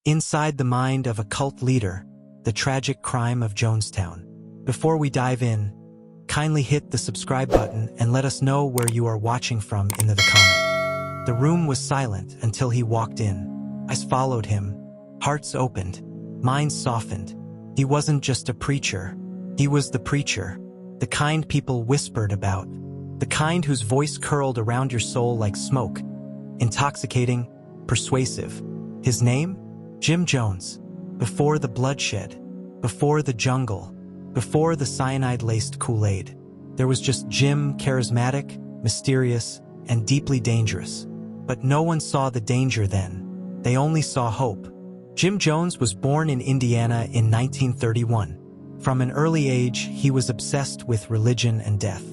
Inside the mind of a cult leader, the tragic crime of Jonestown. Before we dive in, kindly hit the subscribe button and let us know where you are watching from in the comment. The room was silent until he walked in. Eyes followed him, hearts opened, minds softened. He wasn't just a preacher, he was the preacher, the kind people whispered about, the kind whose voice curled around your soul like smoke, intoxicating, persuasive. His name? Jim Jones. Before the bloodshed, before the jungle, before the cyanide-laced Kool-Aid, there was just Jim, charismatic, mysterious, and deeply dangerous. But no one saw the danger then. They only saw hope. Jim Jones was born in Indiana in 1931. From an early age, he was obsessed with religion and death.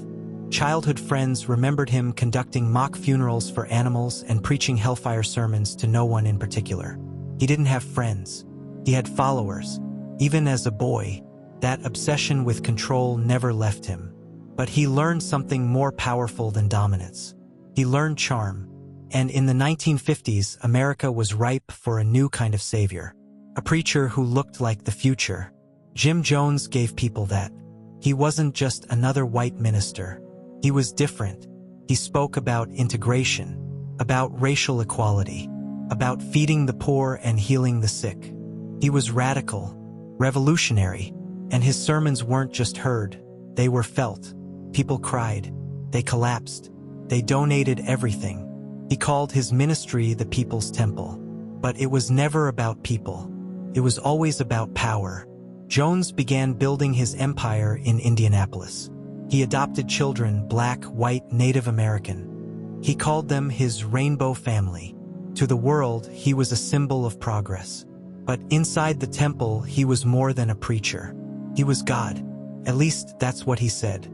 Childhood friends remembered him conducting mock funerals for animals and preaching hellfire sermons to no one in particular. He didn't have friends. He had followers. Even as a boy, that obsession with control never left him. But he learned something more powerful than dominance. He learned charm. And in the 1950s, America was ripe for a new kind of savior. A preacher who looked like the future. Jim Jones gave people that. He wasn't just another white minister. He was different. He spoke about integration, about racial equality, about feeding the poor and healing the sick. He was radical, revolutionary, and his sermons weren't just heard, they were felt. People cried, they collapsed, they donated everything. He called his ministry the People's Temple. But it was never about people. It was always about power. Jones began building his empire in Indianapolis. He adopted children, black, white, Native American. He called them his rainbow family. To the world, he was a symbol of progress. But inside the temple, he was more than a preacher. He was God. At least that's what he said.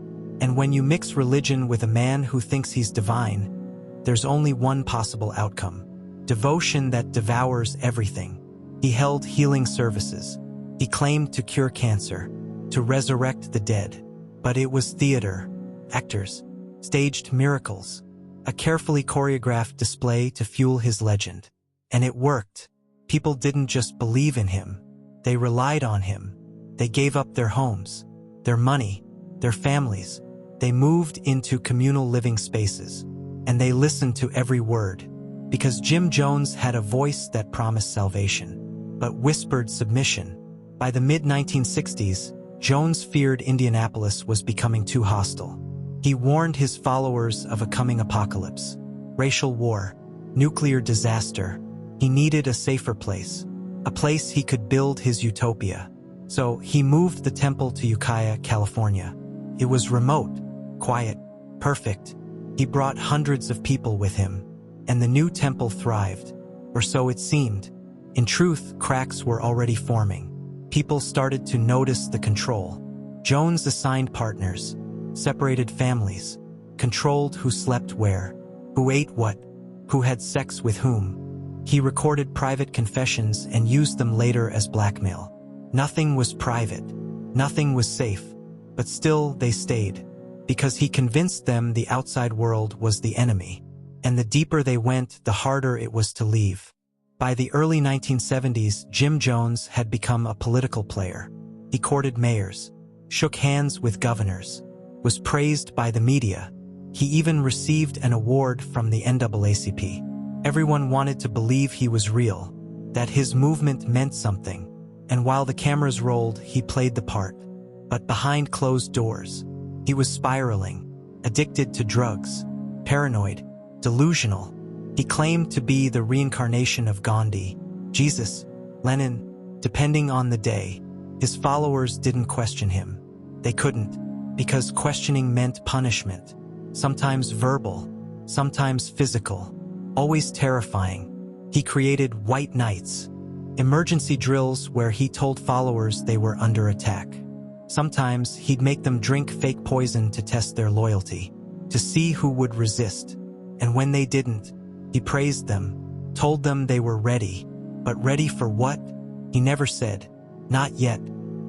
And when you mix religion with a man who thinks he's divine, there's only one possible outcome. Devotion that devours everything. He held healing services. He claimed to cure cancer, to resurrect the dead. But it was theater, actors, staged miracles, a carefully choreographed display to fuel his legend. And it worked. People didn't just believe in him. They relied on him. They gave up their homes, their money, their families. They moved into communal living spaces. And they listened to every word. Because Jim Jones had a voice that promised salvation, but whispered submission. By the mid-1960s, Jones feared Indianapolis was becoming too hostile. He warned his followers of a coming apocalypse, racial war, nuclear disaster. He needed a safer place, a place he could build his utopia. So he moved the temple to Ukiah, California. It was remote, quiet, perfect. He brought hundreds of people with him, and the new temple thrived, or so it seemed. In truth, cracks were already forming. People started to notice the control. Jones assigned partners, separated families, controlled who slept where, who ate what, who had sex with whom. He recorded private confessions and used them later as blackmail. Nothing was private, nothing was safe, but still they stayed, because he convinced them the outside world was the enemy. And the deeper they went, the harder it was to leave. By the early 1970s, Jim Jones had become a political player. He courted mayors, shook hands with governors, was praised by the media. He even received an award from the NAACP. Everyone wanted to believe he was real, that his movement meant something. And while the cameras rolled, he played the part. But behind closed doors, he was spiraling, addicted to drugs, paranoid, delusional. He claimed to be the reincarnation of Gandhi, Jesus, Lenin, depending on the day. His followers didn't question him. They couldn't, because questioning meant punishment, sometimes verbal, sometimes physical, always terrifying. He created white nights, emergency drills where he told followers they were under attack. Sometimes he'd make them drink fake poison to test their loyalty, to see who would resist. And when they didn't, he praised them, told them they were ready. But ready for what? He never said. Not yet.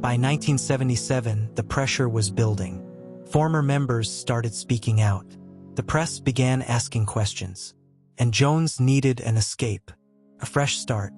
By 1977, the pressure was building. Former members started speaking out. The press began asking questions. And Jones needed an escape, a fresh start,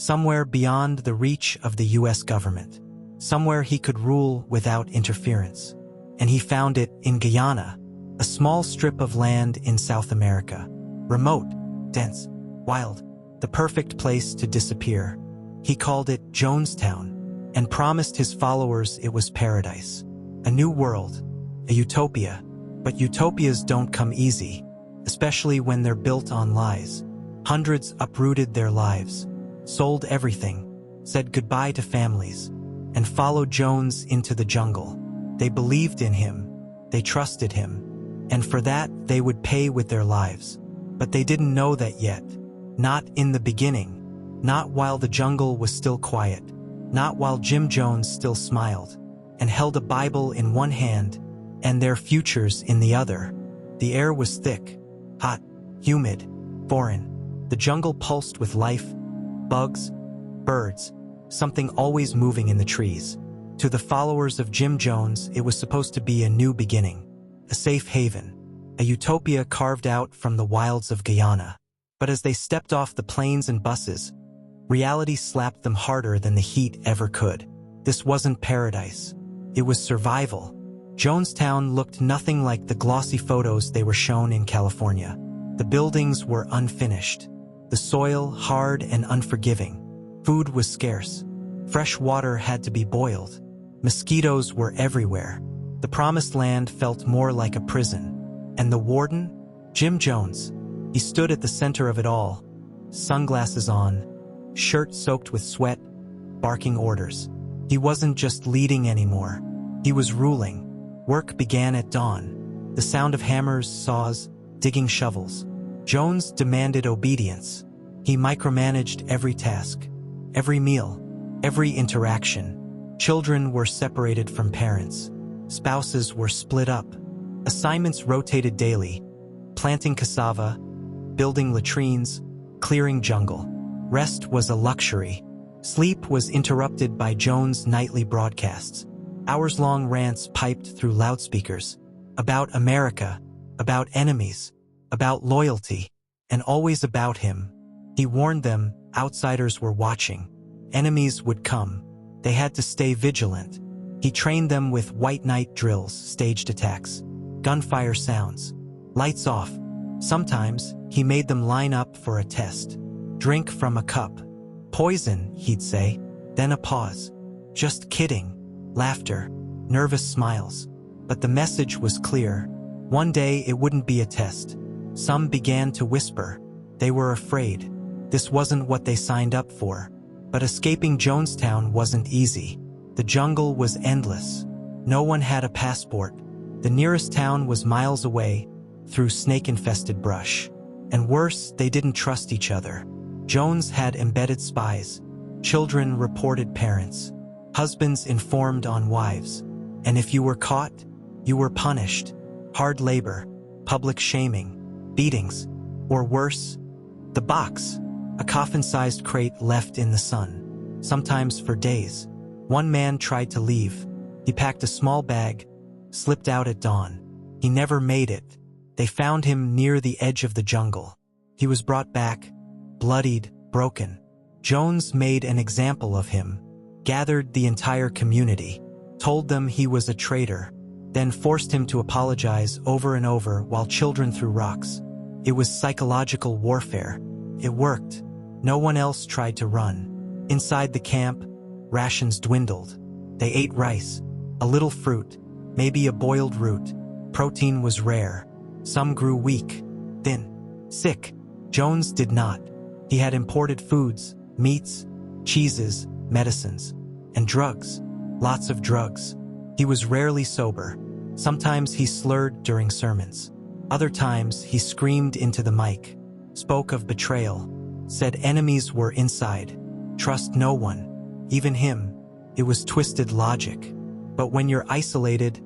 somewhere beyond the reach of the US government, somewhere he could rule without interference. And he found it in Guyana, a small strip of land in South America, remote, dense, wild, the perfect place to disappear. He called it Jonestown and promised his followers it was paradise, a new world, a utopia. But utopias don't come easy, especially when they're built on lies. Hundreds uprooted their lives, sold everything, said goodbye to families, and followed Jones into the jungle. They believed in him, they trusted him, and for that they would pay with their lives. But they didn't know that yet. Not in the beginning, not while the jungle was still quiet, not while Jim Jones still smiled and held a Bible in one hand and their futures in the other. The air was thick, hot, humid, foreign. The jungle pulsed with life, bugs, birds, something always moving in the trees. To the followers of Jim Jones, it was supposed to be a new beginning, a safe haven, a utopia carved out from the wilds of Guyana. But as they stepped off the planes and buses, reality slapped them harder than the heat ever could. This wasn't paradise. It was survival. Jonestown looked nothing like the glossy photos they were shown in California. The buildings were unfinished, the soil hard and unforgiving. Food was scarce. Fresh water had to be boiled. Mosquitoes were everywhere. The promised land felt more like a prison. And the warden? Jim Jones. He stood at the center of it all, sunglasses on, shirt soaked with sweat, barking orders. He wasn't just leading anymore. He was ruling. Work began at dawn. The sound of hammers, saws, digging shovels. Jones demanded obedience. He micromanaged every task, every meal, every interaction. Children were separated from parents. Spouses were split up. Assignments rotated daily, planting cassava, building latrines, clearing jungle. Rest was a luxury. Sleep was interrupted by Jones' nightly broadcasts. Hours-long rants piped through loudspeakers about America, about enemies, about loyalty, and always about him. He warned them outsiders were watching. Enemies would come. They had to stay vigilant. He trained them with white night drills, staged attacks, gunfire sounds, lights off. Sometimes he made them line up for a test. Drink from a cup. Poison, he'd say. Then a pause. Just kidding. Laughter. Nervous smiles. But the message was clear. One day it wouldn't be a test. Some began to whisper. They were afraid. This wasn't what they signed up for. But escaping Jonestown wasn't easy. The jungle was endless. No one had a passport. The nearest town was miles away, through snake-infested brush. And worse, they didn't trust each other. Jones had embedded spies. Children reported parents. Husbands informed on wives. And if you were caught, you were punished. Hard labor, public shaming, beatings, or worse, the box, a coffin-sized crate left in the sun, sometimes for days. One man tried to leave. He packed a small bag, slipped out at dawn. He never made it. They found him near the edge of the jungle. He was brought back, bloodied, broken. Jones made an example of him, gathered the entire community, told them he was a traitor, then forced him to apologize over and over while children threw rocks. It was psychological warfare. It worked. No one else tried to run. Inside the camp, rations dwindled. They ate rice, a little fruit, maybe a boiled root. Protein was rare. Some grew weak, thin, sick. Jones did not. He had imported foods, meats, cheeses, medicines, and drugs. Lots of drugs. He was rarely sober. Sometimes he slurred during sermons. Other times he screamed into the mic, spoke of betrayal, said enemies were inside. Trust no one, even him. It was twisted logic. But when you're isolated,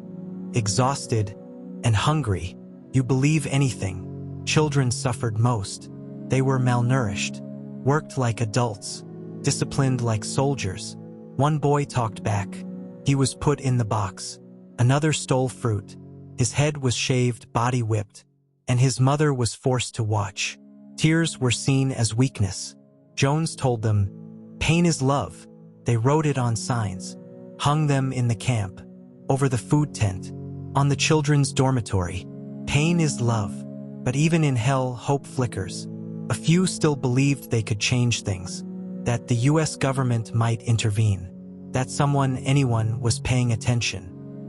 exhausted, and hungry, you believe anything. Children suffered most. They were malnourished, worked like adults, disciplined like soldiers. One boy talked back. He was put in the box. Another stole fruit. His head was shaved, body whipped, and his mother was forced to watch. Tears were seen as weakness. Jones told them, Pain is love. They wrote it on signs, hung them in the camp, over the food tent, on the children's dormitory. Pain is love. But even in hell, hope flickers. A few still believed they could change things, that the US government might intervene, that anyone was paying attention.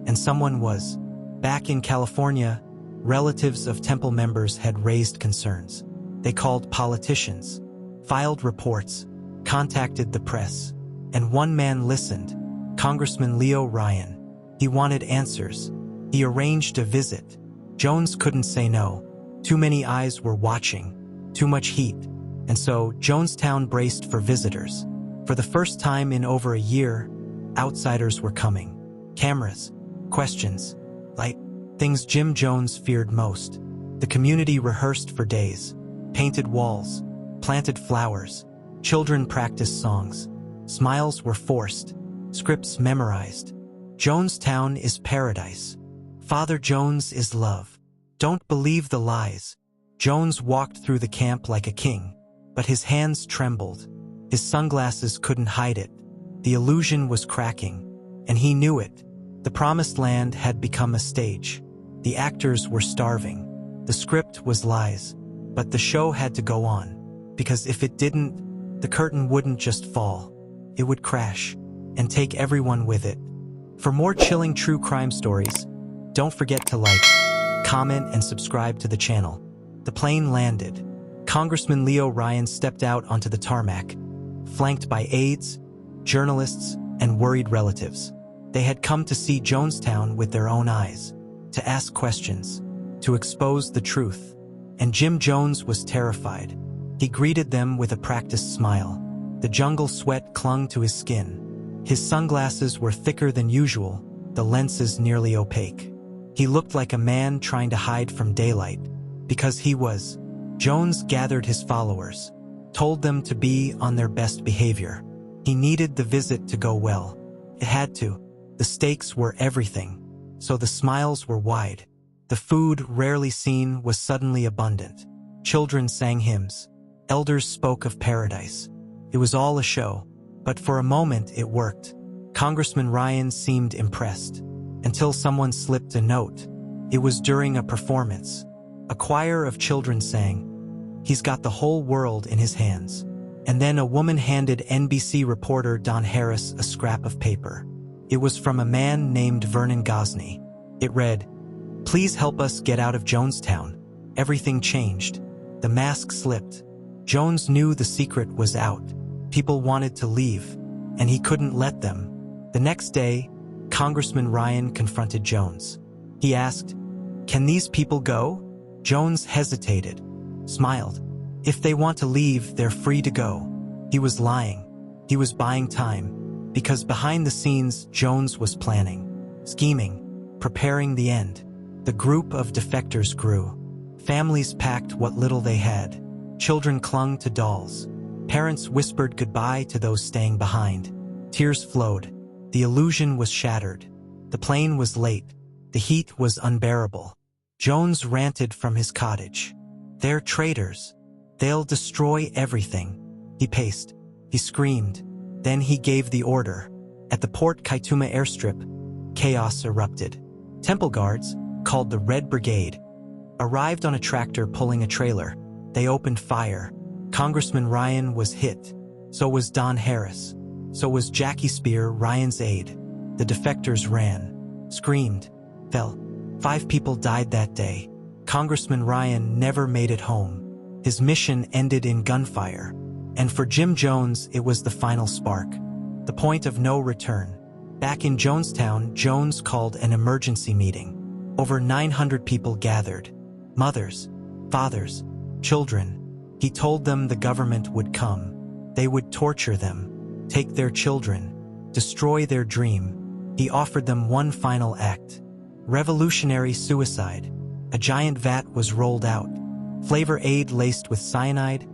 And someone was. Back in California, relatives of temple members had raised concerns. They called politicians, filed reports, contacted the press. And one man listened, Congressman Leo Ryan. He wanted answers. He arranged a visit. Jones couldn't say no. Too many eyes were watching, too much heat. And so Jonestown braced for visitors. For the first time in over a year, outsiders were coming. Cameras, questions, light, things Jim Jones feared most. The community rehearsed for days, painted walls, planted flowers, children practiced songs. Smiles were forced, scripts memorized. Jonestown is paradise. Father Jones is love. Don't believe the lies. Jones walked through the camp like a king, but his hands trembled. His sunglasses couldn't hide it. The illusion was cracking, and he knew it. The promised land had become a stage. The actors were starving. The script was lies, but the show had to go on, because if it didn't, the curtain wouldn't just fall. It would crash, and take everyone with it. For more chilling true crime stories, don't forget to like, comment, and subscribe to the channel. The plane landed. Congressman Leo Ryan stepped out onto the tarmac, flanked by aides, journalists, and worried relatives. They had come to see Jonestown with their own eyes, to ask questions, to expose the truth. And Jim Jones was terrified. He greeted them with a practiced smile. The jungle sweat clung to his skin. His sunglasses were thicker than usual, the lenses nearly opaque. He looked like a man trying to hide from daylight, because he was. Jones gathered his followers, told them to be on their best behavior. He needed the visit to go well. It had to. The stakes were everything, so the smiles were wide. The food, rarely seen, was suddenly abundant. Children sang hymns. Elders spoke of paradise. It was all a show, but for a moment it worked. Congressman Ryan seemed impressed, until someone slipped a note. It was during a performance. A choir of children sang, "He's got the whole world in his hands." And then a woman handed NBC reporter Don Harris a scrap of paper. It was from a man named Vernon Gosney. It read, "Please help us get out of Jonestown." Everything changed. The mask slipped. Jones knew the secret was out. People wanted to leave, and he couldn't let them. The next day, Congressman Ryan confronted Jones. He asked, "Can these people go?" Jones hesitated, smiled. "If they want to leave, they're free to go." He was lying. He was buying time, because behind the scenes, Jones was planning, scheming, preparing the end. The group of defectors grew. Families packed what little they had. Children clung to dolls. Parents whispered goodbye to those staying behind. Tears flowed. The illusion was shattered. The plane was late. The heat was unbearable. Jones ranted from his cottage. "They're traitors. They'll destroy everything." He paced. He screamed. Then he gave the order. At the Port Kaituma airstrip, chaos erupted. Temple guards, called the Red Brigade, arrived on a tractor pulling a trailer. They opened fire. Congressman Ryan was hit. So was Don Harris. So was Jackie Spear, Ryan's aide. The defectors ran, screamed, fell. 5 people died that day. Congressman Ryan never made it home. His mission ended in gunfire. And for Jim Jones, it was the final spark. The point of no return. Back in Jonestown, Jones called an emergency meeting. Over 900 people gathered. Mothers, fathers, children. He told them the government would come. They would torture them, take their children, destroy their dream. He offered them one final act. Revolutionary suicide. A giant vat was rolled out. Flavor aid laced with cyanide,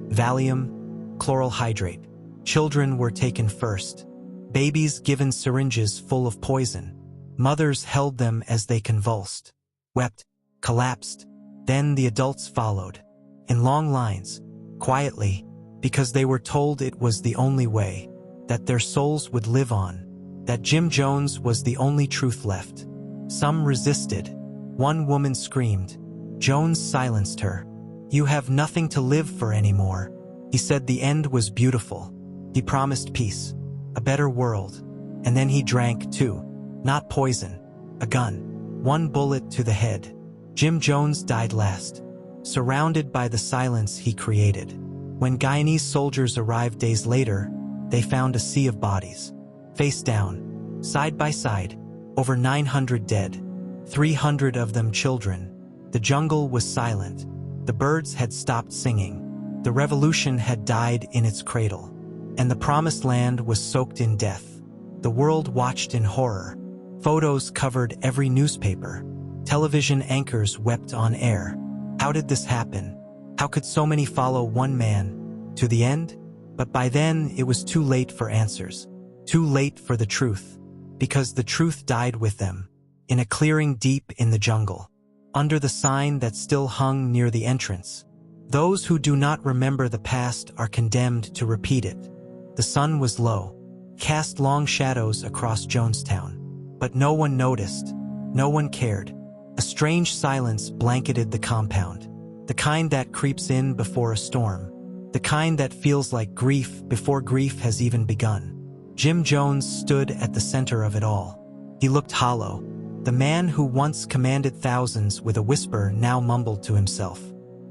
Valium, chloral hydrate. Children were taken first. Babies given syringes full of poison. Mothers held them as they convulsed, wept, collapsed. Then the adults followed. In long lines, quietly, because they were told it was the only way, that their souls would live on, that Jim Jones was the only truth left. Some resisted. One woman screamed. Jones silenced her. "You have nothing to live for anymore." He said the end was beautiful. He promised peace, a better world. And then he drank too. Not poison, a gun. One bullet to the head. Jim Jones died last, surrounded by the silence he created. When Guyanese soldiers arrived days later, they found a sea of bodies. Face down, side by side, over 900 dead, 300 of them children. The jungle was silent. The birds had stopped singing. The revolution had died in its cradle. And the promised land was soaked in death. The world watched in horror. Photos covered every newspaper. Television anchors wept on air. How did this happen? How could so many follow one man to the end? But by then, it was too late for answers. Too late for the truth. Because the truth died with them. In a clearing deep in the jungle. Under the sign that still hung near the entrance. Those who do not remember the past are condemned to repeat it. The sun was low, cast long shadows across Jonestown. But no one noticed. No one cared. A strange silence blanketed the compound. The kind that creeps in before a storm. The kind that feels like grief before grief has even begun. Jim Jones stood at the center of it all. He looked hollow. The man who once commanded thousands with a whisper now mumbled to himself.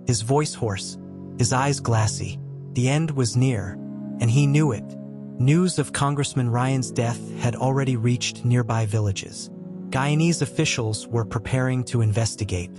His voice hoarse, his eyes glassy. The end was near, and he knew it. News of Congressman Ryan's death had already reached nearby villages. Guyanese officials were preparing to investigate.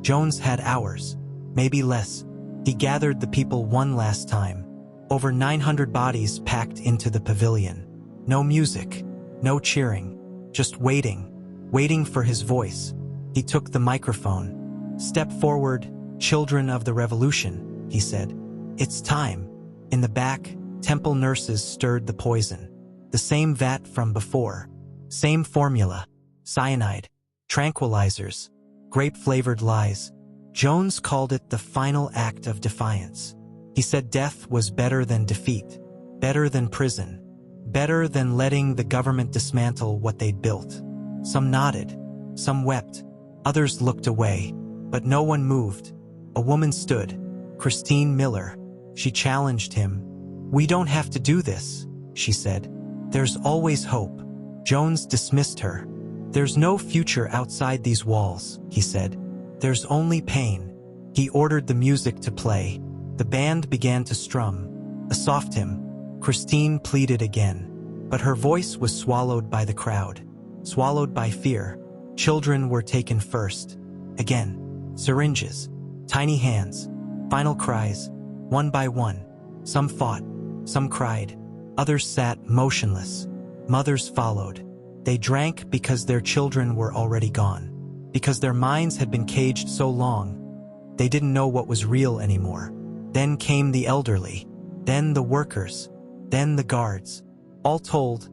Jones had hours, maybe less. He gathered the people one last time. Over 900 bodies packed into the pavilion. No music, no cheering, just waiting. Waiting for his voice. He took the microphone. "Step forward, children of the revolution," he said. "It's time." In the back, temple nurses stirred the poison. The same vat from before. Same formula. Cyanide. Tranquilizers. Grape-flavored lies. Jones called it the final act of defiance. He said death was better than defeat. Better than prison. Better than letting the government dismantle what they'd built. Some nodded, some wept, others looked away, but no one moved. A woman stood, Christine Miller. She challenged him. "We don't have to do this," she said. "There's always hope." Jones dismissed her. "There's no future outside these walls," he said. "There's only pain." He ordered the music to play. The band began to strum, a soft hymn. Christine pleaded again, but her voice was swallowed by the crowd. Swallowed by fear. Children were taken first. Again. Syringes. Tiny hands. Final cries. One by one. Some fought. Some cried. Others sat motionless. Mothers followed. They drank because their children were already gone. Because their minds had been caged so long. They didn't know what was real anymore. Then came the elderly. Then the workers. Then the guards. All told,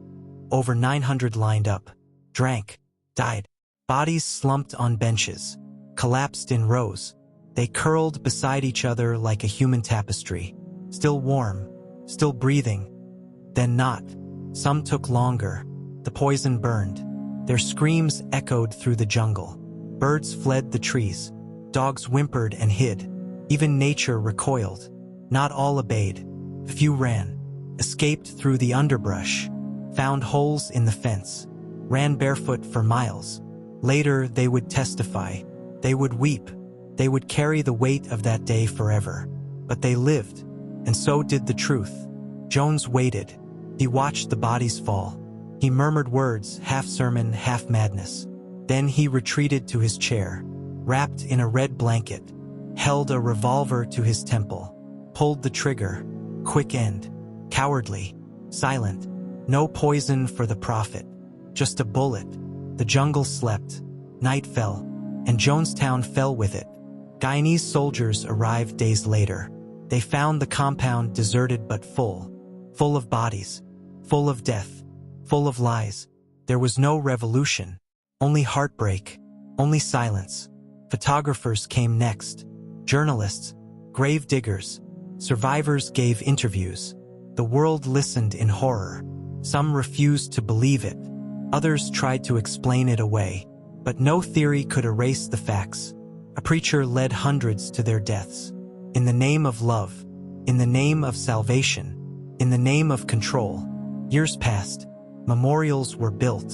over 900 lined up. Drank, died. Bodies slumped on benches, collapsed in rows. They curled beside each other like a human tapestry, still warm, still breathing, then not. Some took longer. The poison burned. Their screams echoed through the jungle. Birds fled the trees. Dogs whimpered and hid. Even nature recoiled. Not all obeyed. Few ran, escaped through the underbrush, found holes in the fence. Ran barefoot for miles. Later, they would testify. They would weep. They would carry the weight of that day forever. But they lived, and so did the truth. Jones waited. He watched the bodies fall. He murmured words, half sermon, half madness. Then he retreated to his chair, wrapped in a red blanket, held a revolver to his temple, pulled the trigger. Quick end. Cowardly. Silent. No poison for the prophet. Just a bullet. The jungle slept. Night fell. And Jonestown fell with it. Guyanese soldiers arrived days later. They found the compound deserted but full. Full of bodies. Full of death. Full of lies. There was no revolution. Only heartbreak. Only silence. Photographers came next. Journalists. Grave diggers. Survivors gave interviews. The world listened in horror. Some refused to believe it. Others tried to explain it away. But no theory could erase the facts. A preacher led hundreds to their deaths. In the name of love. In the name of salvation. In the name of control. Years passed. Memorials were built.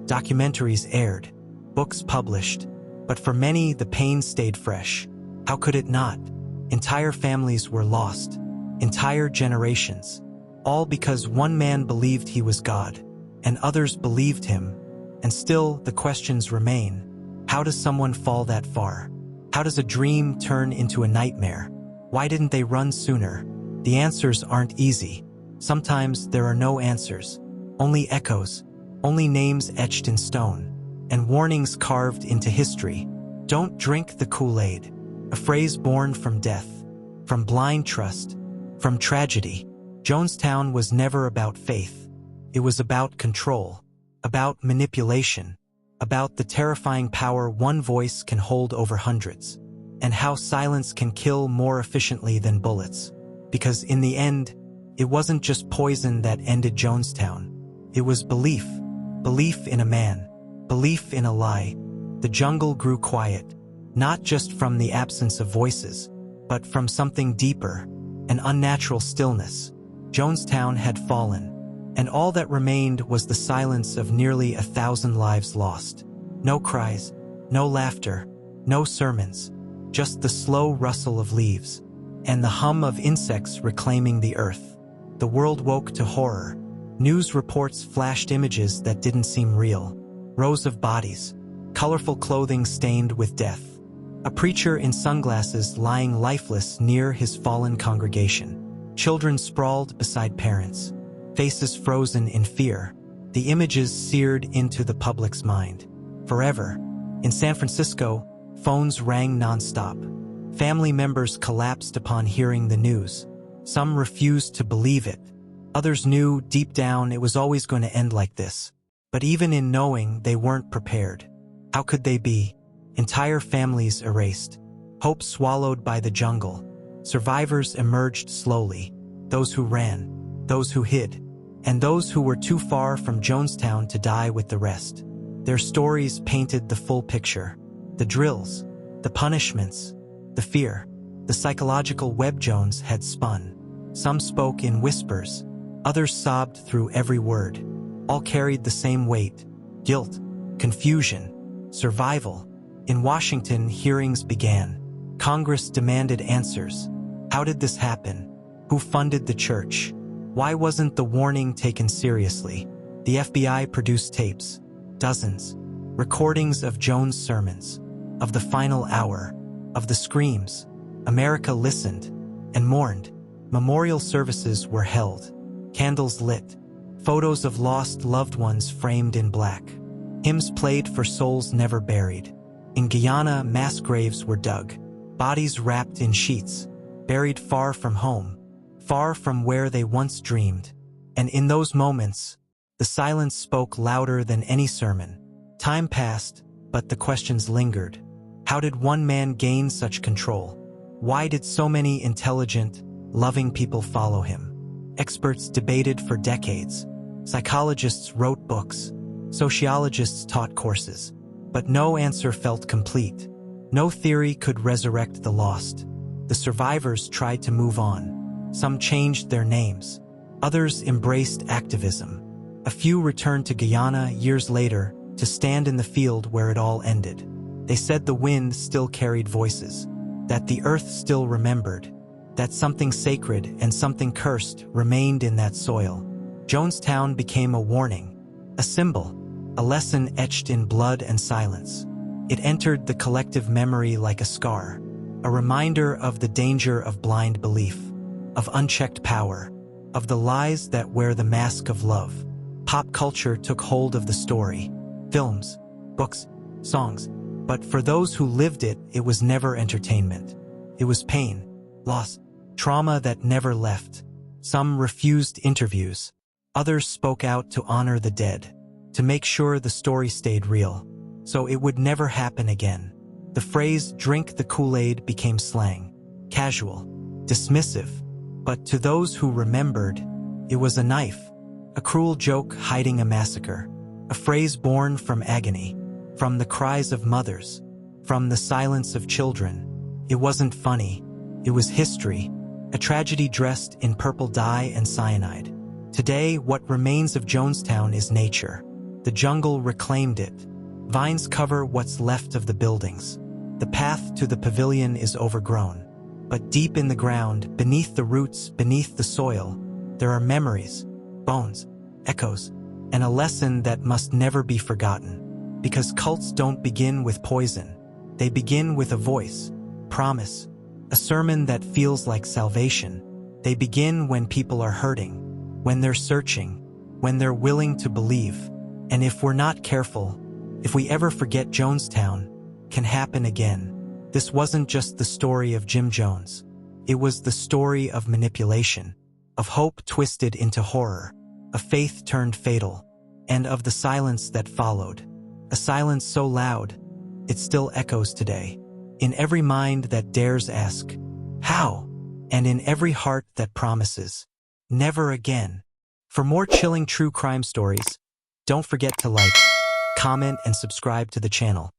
Documentaries aired. Books published. But for many, the pain stayed fresh. How could it not? Entire families were lost. Entire generations. All because one man believed he was God. And others believed him. And still, the questions remain. How does someone fall that far? How does a dream turn into a nightmare? Why didn't they run sooner? The answers aren't easy. Sometimes there are no answers. Only echoes. Only names etched in stone. And warnings carved into history. Don't drink the Kool-Aid. A phrase born from death. From blind trust. From tragedy. Jonestown was never about faith. It was about control. About manipulation. About the terrifying power one voice can hold over hundreds. And how silence can kill more efficiently than bullets. Because in the end, it wasn't just poison that ended Jonestown. It was belief. Belief in a man. Belief in a lie. The jungle grew quiet. Not just from the absence of voices, but from something deeper. An unnatural stillness. Jonestown had fallen. And all that remained was the silence of nearly 1,000 lives lost. No cries, no laughter, no sermons, just the slow rustle of leaves, and the hum of insects reclaiming the earth. The world woke to horror. News reports flashed images that didn't seem real. Rows of bodies, colorful clothing stained with death. A preacher in sunglasses lying lifeless near his fallen congregation. Children sprawled beside parents. Faces frozen in fear, the images seared into the public's mind. Forever. In San Francisco, phones rang nonstop. Family members collapsed upon hearing the news. Some refused to believe it. Others knew deep down it was always going to end like this. But even in knowing, they weren't prepared. How could they be? Entire families erased. Hope swallowed by the jungle. Survivors emerged slowly. Those who ran. Those who hid. And those who were too far from Jonestown to die with the rest. Their stories painted the full picture. The drills, the punishments, the fear, the psychological web Jones had spun. Some spoke in whispers, others sobbed through every word. All carried the same weight: guilt, confusion, survival. In Washington, hearings began. Congress demanded answers. How did this happen? Who funded the church? Why wasn't the warning taken seriously? The FBI produced tapes, dozens, recordings of Jones' sermons, of the final hour, of the screams. America listened and mourned. Memorial services were held, candles lit, photos of lost loved ones framed in black. Hymns played for souls never buried. In Guyana, mass graves were dug, bodies wrapped in sheets, buried far from home. Far from where they once dreamed. And in those moments, the silence spoke louder than any sermon. Time passed, but the questions lingered. How did one man gain such control? Why did so many intelligent, loving people follow him? Experts debated for decades. Psychologists wrote books. Sociologists taught courses. But no answer felt complete. No theory could resurrect the lost. The survivors tried to move on. Some changed their names. Others embraced activism. A few returned to Guyana years later to stand in the field where it all ended. They said the wind still carried voices, that the earth still remembered, that something sacred and something cursed remained in that soil. Jonestown became a warning, a symbol, a lesson etched in blood and silence. It entered the collective memory like a scar, a reminder of the danger of blind belief, of unchecked power, of the lies that wear the mask of love. Pop culture took hold of the story. Films, books, songs. But for those who lived it, it was never entertainment. It was pain, loss, trauma that never left. Some refused interviews. Others spoke out to honor the dead, to make sure the story stayed real, so it would never happen again. The phrase "drink the Kool-Aid" became slang, casual, dismissive, But to those who remembered, it was a knife, a cruel joke hiding a massacre, a phrase born from agony, from the cries of mothers, from the silence of children. It wasn't funny, it was history, a tragedy dressed in purple dye and cyanide. Today, what remains of Jonestown is nature. The jungle reclaimed it. Vines cover what's left of the buildings. The path to the pavilion is overgrown. But deep in the ground, beneath the roots, beneath the soil, there are memories, bones, echoes, and a lesson that must never be forgotten. Because cults don't begin with poison. They begin with a voice, promise, a sermon that feels like salvation. They begin when people are hurting, when they're searching, when they're willing to believe. And if we're not careful, if we ever forget, Jonestown can happen again. This wasn't just the story of Jim Jones. It was the story of manipulation, of hope twisted into horror, of faith turned fatal, and of the silence that followed. A silence so loud, it still echoes today. In every mind that dares ask, how? And in every heart that promises, never again. For more chilling true crime stories, don't forget to like, comment, and subscribe to the channel.